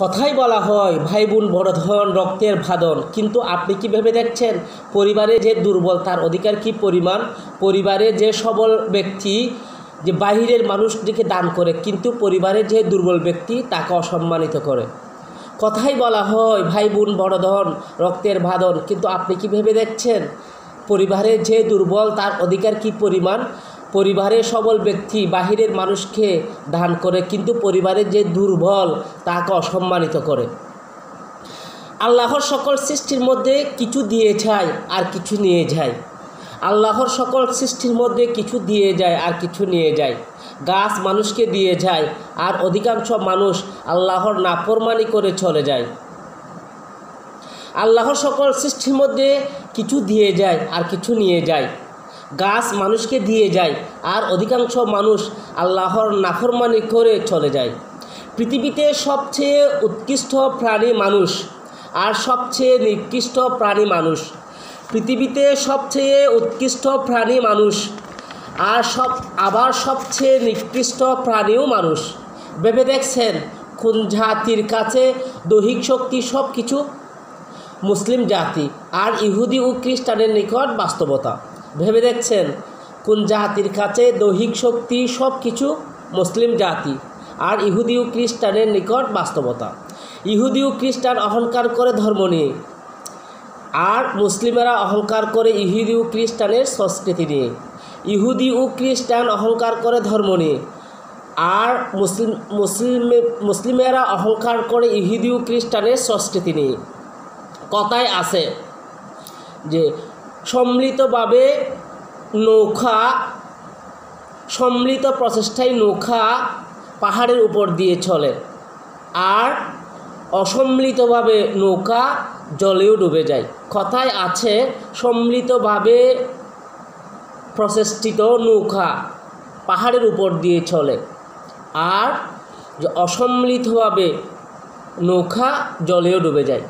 কথাই বলা হয় ভাই বোন বড় ধন রক্তের ভাদন, কিন্তু আপনি কি ভেবে দেখছেন পরিবারে যে দুর্বল তার অধিকার কি পরিমাণ? পরিবারে যে সবল ব্যক্তি যে বাহিরের মানুষটিকে দান করে, কিন্তু পরিবারের যে দুর্বল ব্যক্তি তাকে অসম্মানিত করে। কথাই বলা হয় ভাই বোন বড় ধন রক্তের ভাদন, কিন্তু আপনি কি ভেবে দেখছেন পরিবারে যে দুর্বল তার অধিকার কি পরিমাণ? পরিবারের সবল ব্যক্তি বাহিরের মানুষকে দান করে, কিন্তু পরিবারের যে দুর্বল তাকে অসম্মানিত করে। আল্লাহর সকল সৃষ্টির মধ্যে কিছু দিয়ে যায় আর কিছু নিয়ে যায়। আল্লাহর সকল সৃষ্টির মধ্যে কিছু দিয়ে যায় আর কিছু নিয়ে যায়। গাছ মানুষকে দিয়ে যায় আর অধিকাংশ মানুষ আল্লাহর নাফরমানি করে চলে যায়। আল্লাহর সকল সৃষ্টির মধ্যে কিছু দিয়ে যায় আর কিছু নিয়ে যায়। গাছ মানুষকে দিয়ে যায় আর অধিকাংশ মানুষ আল্লাহর নাফরমানি করে চলে যায়। পৃথিবীতে সবচেয়ে উৎকৃষ্ট প্রাণী মানুষ আর সবচেয়ে নিকৃষ্ট প্রাণী মানুষ। পৃথিবীতে সবচেয়ে উৎকৃষ্ট প্রাণী মানুষ আর আবার সবচেয়ে নিকৃষ্ট প্রাণীও মানুষ। ভেবে দেখছেন কোন জাতির কাছে দৈহিক শক্তি সব কিছু? মুসলিম জাতি আর ইহুদি ও খ্রিস্টানের নিকট বাস্তবতা। ভেবে দেখছেন কোন জাতির কাছে দৈহিক শক্তি সব কিছু? মুসলিম জাতি আর ইহুদি ও খ্রিস্টানের নিকট বাস্তবতা। ইহুদি ও খ্রিস্টান অহংকার করে ধর্ম নিয়ে, আর মুসলিমেরা অহংকার করে ইহুদি ও খ্রিস্টানের সংস্কৃতি নিয়ে। ইহুদি ও খ্রিস্টান অহংকার করে ধর্ম নিয়ে, আর মুসলিমেরা অহংকার করে ইহুদি ও খ্রিস্টানের সংস্কৃতি নিয়ে। কথায় আছে যে সম্মিলিতভাবে নৌকা, সম্মিলিত প্রচেষ্টায় নৌকা পাহাড়ের উপর দিয়ে চলে, আর অসম্মিলিতভাবে নৌকা জলেও ডুবে যায়। কথায় আছে সম্মিলিতভাবে প্রচেষ্টিত নৌকা পাহাড়ের উপর দিয়ে চলে, আর অসম্মিলিতভাবে নৌকা জলেও ডুবে যায়।